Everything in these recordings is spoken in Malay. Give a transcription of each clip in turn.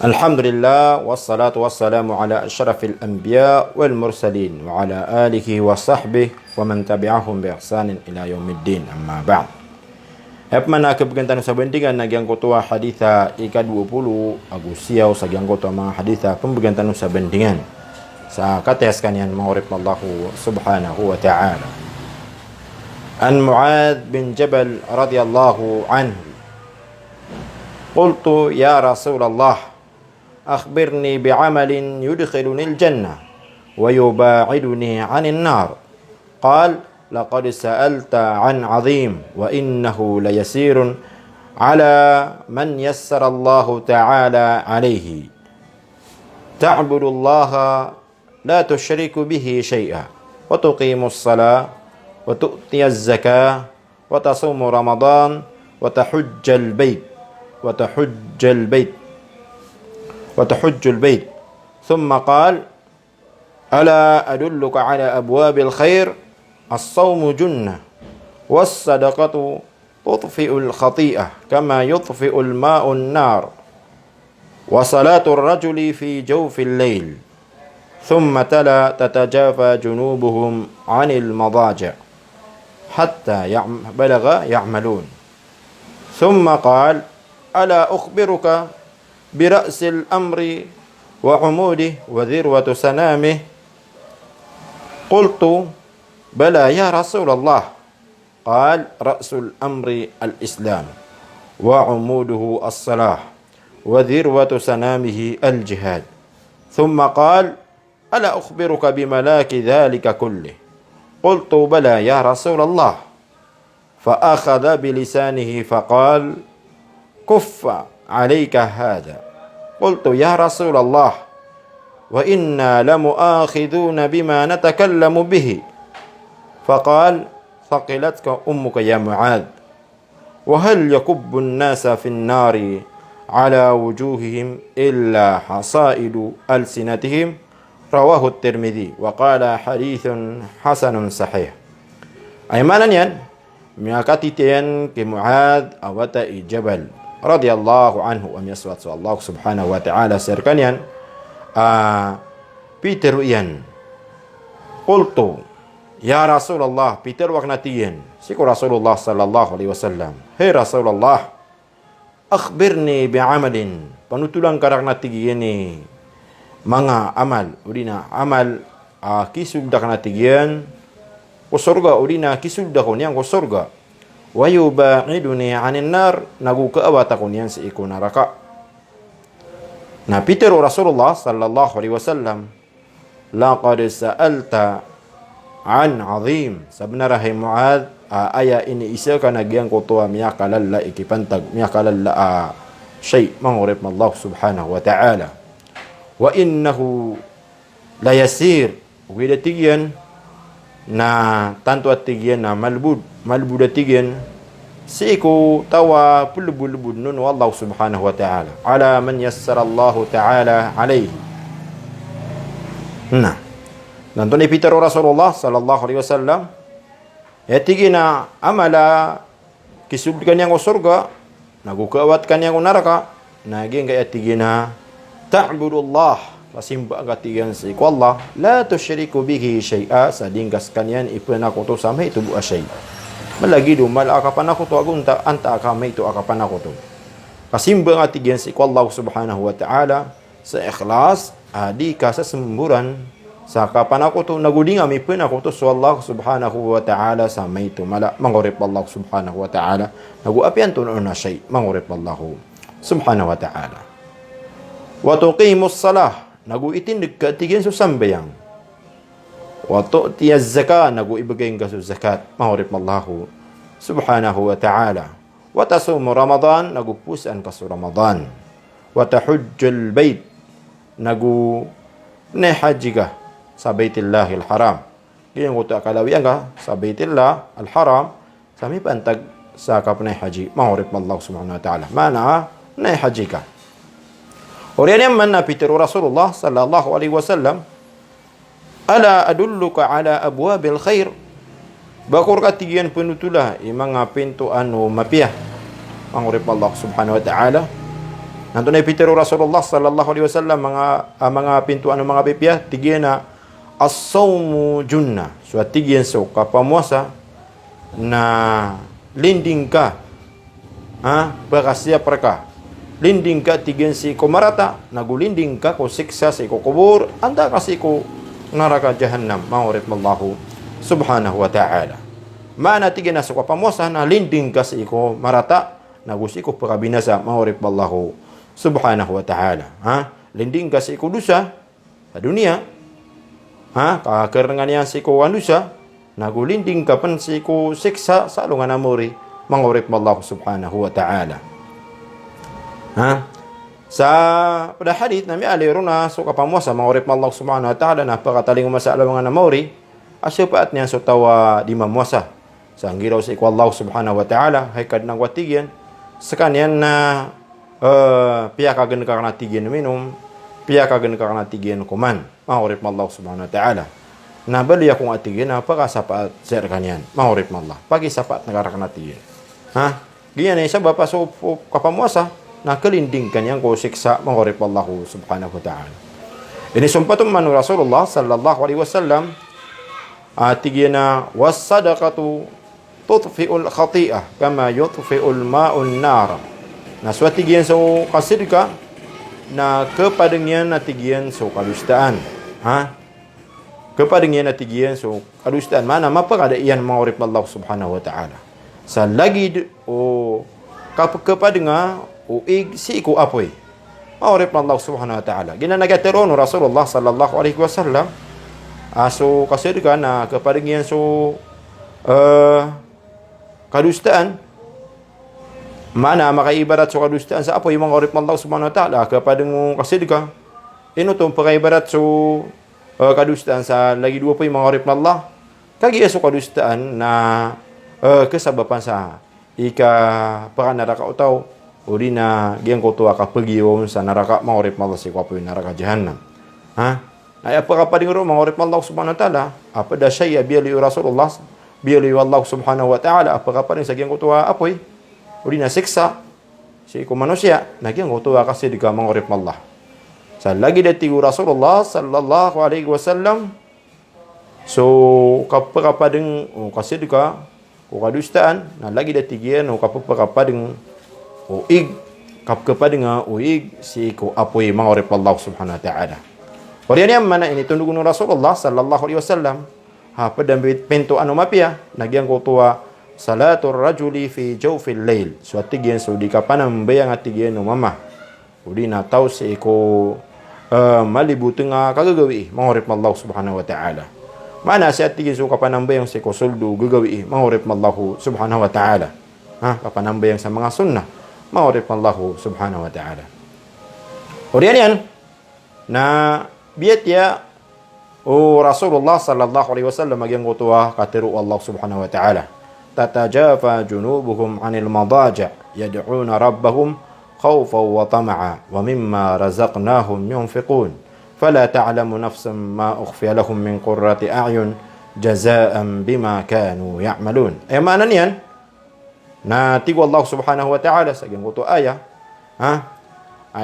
Alhamdulillah wassalatu wassalamu ala asyrafil anbiya wal mursalin wa ala alihi wa sahbihi wa man tabi'ahum bi ihsanin ila yaumiddin, amma ba'd. Mana kebergantan sabandingan nagiang kotua haditha ika 20 agusiau sagiang kotua ma haditha pembergantan sabandingan sa kateskan yang mengurip Allah subhanahu wa ta'ala. An Mu'adz bin Jabal radhiyallahu anhu qultu ya Rasulullah أخبرني بعمل يدخلني الجنة ويباعدني عن النار قال لقد سألت عن عظيم وإنه ليسير على من يسر الله تعالى عليه تعبد الله لا تشرك به شيئا وتقيم الصلاة وتؤتي الزكاة وتصوم رمضان وتحج البيت ثم قال ألا أدلك على أبواب الخير الصوم جنة والصدقة تطفئ الخطيئة كما يطفئ الماء النار وصلاة الرجل في جوف الليل ثم تلا تتجافى جنوبهم عن المضاجع حتى بلغ يعملون ثم قال ألا أخبرك برأس الأمر وعموده وذروة سنامه قلت بلى يا رسول الله قال رأس الأمر الإسلام وعموده الصلاة وذروة سنامه الجهاد ثم قال ألا أخبرك بملاك ذلك كله قلت بلى يا رسول الله فأخذ بلسانه فقال كف عليك هذا قلت يا رسول الله وإنا لمؤاخذون بما نتكلم به فقال ثقلتك أمك يا معاذ وهل يكب الناس في النار على وجوههم إلا حصائد ألسنتهم رواه الترمذي وقال حديث حسن صحيح. Aimanan yan miakati tiyan ke Mu'adz awata Jabal radhiyallahu anhu wa yaswat Allah subhanahu wa ta'ala serkanian Peter iyan qultu ya Rasulullah Peter waknatiyan siku Rasulullah sallallahu alaihi wasallam hey Rasulullah akhbirni bi'amalin panutulang karak natigiyani mga amal udina amal kisugda kanatigiyan ko surga udina kisugda ko niyang ko surga wa yubaiduni 'anil nar nagukaawat ako niyan sa iko neraka. Nah Peter Rasulullah sallallahu alaihi wasallam laqad sa'alta an 'azim sabnarahi Mu'adz aya ini isa kana giyang ko to miya kalalla ikipantag miya kalalla shay mangurip Allah subhanahu wa ta'ala wa innahu la yasir widatiyan na tanto atigyan na malbudatigyan siku tawa pulubulubud nun wallah subhanahu wa ta'ala ala man yassara Allah ta'ala alayhi. Nah nanto ni Peter Rasulullah sallallahu alaihi wasallam yatigina amala kisubdikan yang surga nagukawatkan yang neraka naging kaya tigina ta'budullah pasimba gatigan si Allah la tusyriku bihi syai'a sadingkas kanyan ipena ko to sama itu bu asyai malagi do mal akapan ako to agunta anta akama itu akapan ako to pasimba gatigan si Allah subhanahu wa ta'ala sa ikhlas adi ka sa semburan sa kapan ako to nagudinga ipena ko to so Allah subhanahu wa ta'ala sama itu mala mangurip Allah subhanahu wa ta'ala naguapian to na syai mangurip Allah subhanahu wa ta'ala wa tuqimus salah nagu itindig katigyan so sambayang wa tu'tiya zakah nagu ibigay nga so zakat mahurip mallahu subhanahu wa ta'ala wa tasum ramadan nagu pusan ka so ramadan wa tahujjul bait nagu nehajiga sa baitillahil haram giyan ko ta kalawian ka sa baitillah al haram sami pantag sa kapnay haji mahurip mallahu subhanahu wa ta'ala mana nehaji ka. Oriyan man na Peter Rasulullah sallallahu alaihi wasallam ala adulluka ala abwabil khair bakor katigian penutulah mga pintu anu mapiyah mangurip Allah subhanahu wa ta'ala Nanto na ipitero Rasulullah sallallahu alaihi wasallam mga pintuan ng mga bipya tigyan na as-sawmu junna. So tigyan so kapamuasa na linding ka. Berasiap mereka. Linding ka tigyan si ko marata, nagulinding ka ko siksa si ko kubur, anda kasi ko neraka jahannam. Ma'urif Allahu subhanahu wa ta'ala. Mana tigyan na so kapamuasa na linding ka si ko marata, nagusi ko pakabinasa. Ma'urif Allahu subhanahu wa ta'ala. Linding kasi ko dosa sa dunia. Kakarngan niya si ko anusa, nagulinding ka pan si ko siksa sa lungan amuri. Mangurip Allah subhanahu wa ta'ala. Sa pada hadith na may aliruna so kapamuasa mangurip Allah subhanahu wa ta'ala na pakataling umasa mga namuri asyo paat niya so tawa di mamuasa. Sa anggiraw si ko Allah subhanahu wa ta'ala hay kad nang watigyan sa kanyan na piyakagan ka na tigyan minum, piyakagan ka na tigyan kuman. Mangurip Allah subhanahu wa ta'ala. Nabali akong atigyan na pagkasapat sa kanyan. Mangurip Allah. Pag-isapat nagarak na tigyan. Ganyan sa bapa so kapamuasa na kalinding kanyang ko siksa. Mangurip Allah subhanahu wa ta'ala. Ini sumpatun man Rasulullah sallallahu alaihi wasallam tigyan na was-sadaqatu tutfi'ul khati'ah kama yutfi'ul ma'un nar. Na suatigian so kasidka na kepadanya natigian so kadustaan. Kepadanya natigian so kadustaan. Mana mapakada iyan mangurip Allah subhanahu wa ta'ala. Sa lagi o kepadanya o si iku apoy. Mangurip Allah subhanahu wa ta'ala. Gina nagateron Rasulullah sallallahu alaihi wasallam. So kasidka na kepadanya so kadustaan. Mana makaibarat sa kadustaan sa apoy mangurip Allah subhanahu wa ta'ala kepada mo kasidka. Ino to pakaibarat sa kadustaan sa lagi dua poy mangurip Allah. Kagi so kadustaan na kesababan sa ika para neraka utaw uri na giyang ko tuwa ka pagiyon sa neraka mangurip Allah si apoy neraka jahannam. Ay apa kapading ro mangurip Allah subhanahu wa ta'ala apa da syai biali Rasulullah biali Allah subhanahu wa ta'ala apa kapading sa giyang ko tuwa apoy uli na siksa si ko manusia nagyang utuwa kasi di ka mangurip Allah. Sa lagi dati Rasulullah sallallahu alaihi wasallam so kapakapadeng kasi di ka o kadustaan na lagi dati gian o kapakapadeng o ig kapkapadeng o ig si ko apoy mangurip Allah subhanahu wa ta'ala. Oriyan yan mana ini tundugun Rasulullah sallallahu alaihi wasallam padang pintu anu mapia nagyang utuwa salatul rajuli fi jawfil lail. So atigyan so di kapanang bayang atigyan no mama. Udi na taw si ko malibuteng kagagawi mangurip Allah subhanahu wa ta'ala. Mana si atigyan so kapanang bayang si ko suldo gagawi mangurip Allah subhanahu wa ta'ala. Kapanang bayang sa mga sunnah mangurip Allah subhanahu wa ta'ala. Oriyan yan na biyat ya Rasulullah sallallahu alaihi wasallam magyang utuwa katiru Allah subhanahu wa ta'ala. تتجافى جنوبهم عن المضاجع يدعون ربهم خوفا وطمعا ومما رزقناهم ينفقون فلا تعلم نفس ما أخفي لهم من قرة أعين جزاء بما كانوا يعملون. Mana niyan na tigo Allah subhanahu wa ta'ala sa ginggoto aya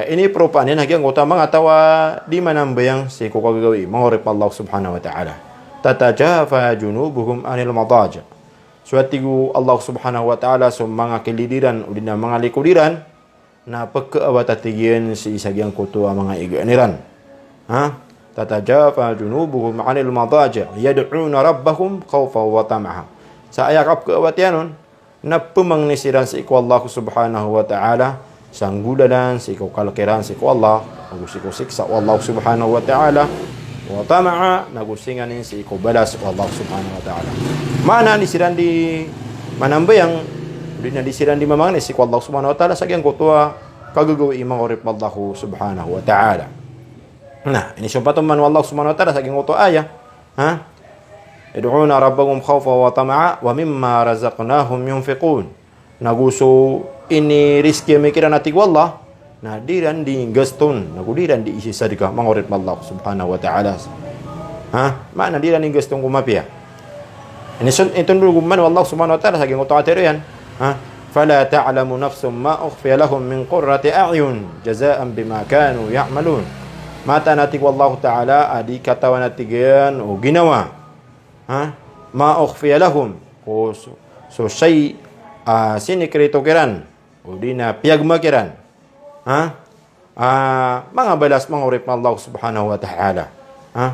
ini perupahan yan hagyang kota mga tawa di manambayang si kukagawi mangurip Allah subhanahu wa ta'ala. Tatajafa junubuhum anil madaja. Suatigu Allah subhanahu wa ta'ala so mga kilidiran o din mga likudiran na pagkaawatatigyan si isagyang kuto ang mga iganiran. Tatajafa junubuhum anil madaja yad'una rabbahum khawfa wa tama'a. Sa ayakap kaawatyanon na pumangnisiran si iku Allah subhanahu wa ta'ala sanggulalan si iku kalkiran si iku Allah nagusiku siksa Allah subhanahu wa ta'ala wa tama'a nagusinganin si iku balas Allah subhanahu wa ta'ala. Mana disiran di manambayang di na disiran di mamangni si Allah subhanahu wa ta'ala sa gyang kutua kagagawi mangurip Allah subhanahu wa ta'ala. Nah, ini sumpatun man Allah subhanahu wa ta'ala sa gyang kutua aya. Yad'una rabbahum khawfa wa tama'a wa mimma razaqnahum yunfiqun. Naguso ini rizki mikiran ati Allah na diran di gaston nagudiran di isi sadika mangurip Allah subhanahu wa ta'ala. Mana diran di gaston kumapia. Ini itun dulu man Allah subhanahu wa ta'ala sa gyang kutua atero yan. فلا تعلم نفس ما أخفي لهم من قرة أعين جزاء بما كانوا يعملون. Mata natik wallahu ta'ala adi katawa natigan o ginawa. Ha? Ma ukhfiya lahum. O so shay sinikrito kiran. O di na piyagma kiran. Ha? Mga balas mga urip na Allah subhanahu wa ta'ala. Ha?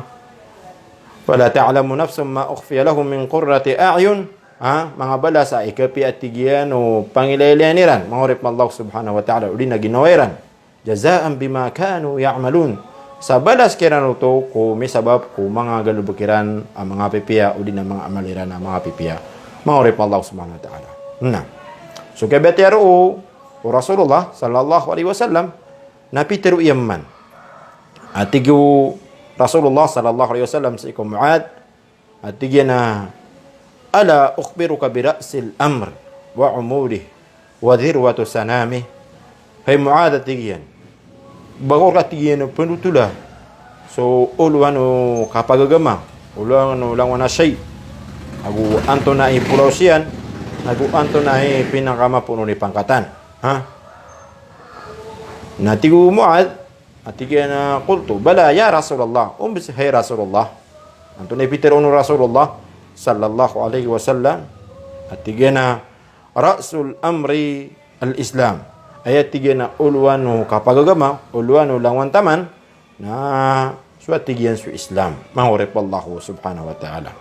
Fala ta'lamu nafsum ma ukhfiya lahum min qurrati a'yun. Mga balas ikapi at tigian o pangilaylaniran mga urip na Allah subhanahu wa ta'ala. O di na ginawairan. Jazaan bima kanu ya'malun. Sa balas kiran ito ko may sabab ko mga galubukiran ang mga pipiya o din ang mga amaliran ang mga pipiya. Mga urip Allah subhanahu wa ta'ala. So kabetero o Rasulullah sallallahu alaihi wasallam napitiru iyaman. At tigu Rasulullah sallallahu alaihi wasallam sa ikaw Mu'ad at tigyan na ala ukhbiruka bi ra'sil amr wa umurih wa dhirwatu sanamih. Hay Mu'ad at tigyan bagor katigyan penutula so uluan o kapagagama uluan o lang wana shay agu anto na pulau siyan agu anto na pinakama puno ni pangkatan natigu Mu'ad atigyan na qultu bala ya Rasulullah bis hay Rasulullah anto na ipitiron Rasulullah sallallahu alaihi wasallam atigyan na ra'sul amri al-Islam ayat tiga na ulwanu kapagagama ulwanu langwan taman na suatigian su Islam mahurip Allah subhanahu wa ta'ala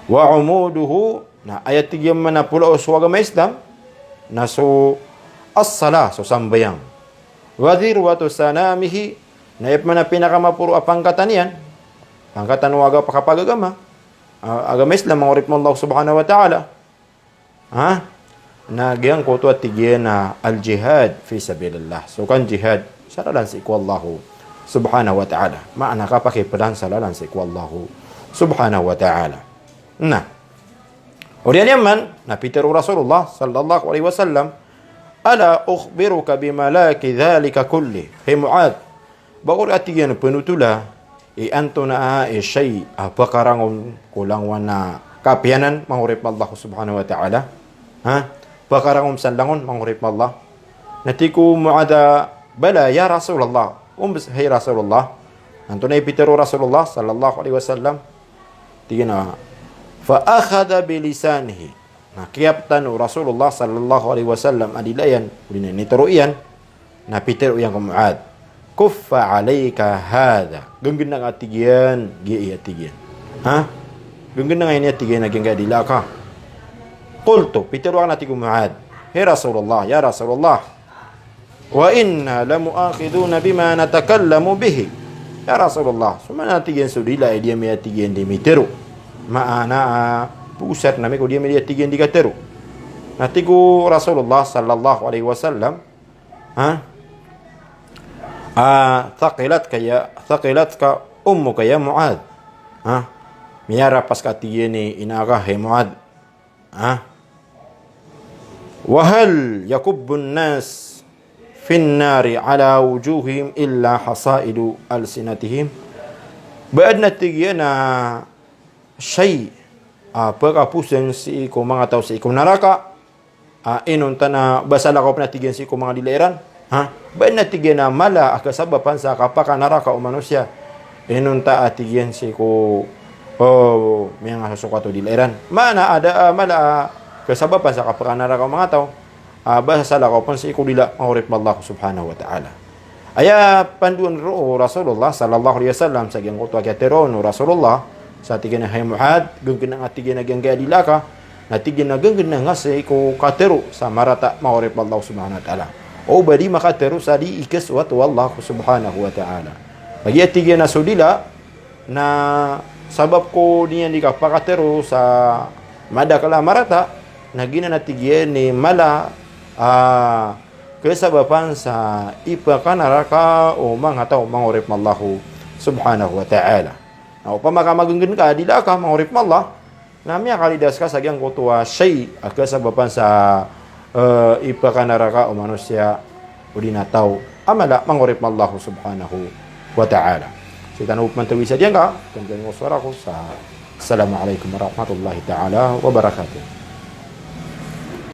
wa umuduhu na ayat tiga mana pula uswagama Islam na su as-salah so sambayang wa dhirwatu sanamihi na ip mana pinakamapuro apangkatan yan pangkatan waga pakapagagama agama Islam mahurip Allah subhanahu wa ta'ala na giyang ko to at tigyan na al-jihad fi sabilillah. So kan jihad salalan sa ikwallahu subhanahu wa ta'ala. Maana ka pakipadan salalan sa ikwallahu subhanahu wa ta'ala. Na. O diyan yaman, napitiru Rasulullah sallallahu alaihi wasallam, ala ukhbiruka bimalaki dhalika kulli. Hey Mu'ad, bakul at tigyan penutula, anto na shay pakarangom kulang wana kapianan, mahurip Allah subhanahu wa ta'ala. Pakarangom sanlangon mangurip Allah natiku Mu'ada bala ya Rasulullah bis hay Rasulullah anto na ipitero Rasulullah sallallahu alaihi wasallam tigina fa akhadha bi lisanihi nakiaptan Rasulullah sallallahu alaihi wasallam adilayan ulina niteruian napitero yang Mu'ad kuffa alayka hadha genggen nang atigian gi atigian genggen nang ini atigian naging gadilaka qultu pitiru ana tigu Mu'ad hey Rasulullah ya Rasulullah wa inna lamu'akhiduna bima natakallamu bihi ya Rasulullah sumana tigian sudila dia me tigian di mitiru maana pusat nami ko dia me tigian di kateru natigu Rasulullah sallallahu alaihi wasallam thaqilatka ummuka ya Mu'ad miara pas katigian ni inaga hey Mu'ad وهل يكب الناس في النار على وجوههم إلا حصائد ألسنتهم بأدنى تجينا شيء pagkapusan si iko mga tao si iko naraka inon tana basala ko na tigian si iko mga dileran ba'n na tigian na mala akasabapan sa kapaka naraka o manusia inon ta tigian si iko may nga susukato dileran mana ada mala kasabapan sa kapakanara ka mga tao basa sa lakaw pon sa ikudila mahurip Allah subhanahu wa ta'ala aya panduan ro Rasulullah sallallahu alaihi wasallam sa giyang kutwa kaya teron Rasulullah sa tigin na hay Mu'ad genggen na tigin na giyang gadila ka na tigin na genggen na nga sa iko katero sa marata mahurip Allah subhanahu wa ta'ala o badi makatero sa di ikaswat wallahu subhanahu wa ta'ala bagi tigin na sudila na sabab ko niya di kapakatero sa madakala marata nagina natigyan ni mala kasabapan sa ipakanaraka o mga tao mangurip mallahu subhanahu wa ta'ala. Na upang makamagunggan ka, dila ka mangurip mallah na miya kalidas ka sa giyang kutuwa shay kasabapan sa ipakanaraka o manusia o dinataw amala mangurip mallahu subhanahu wa ta'ala. So tanong mantawi sa diyan ka, kung ganyan ko sa Assalamualaikum warahmatullahi ta'ala wabarakatuh.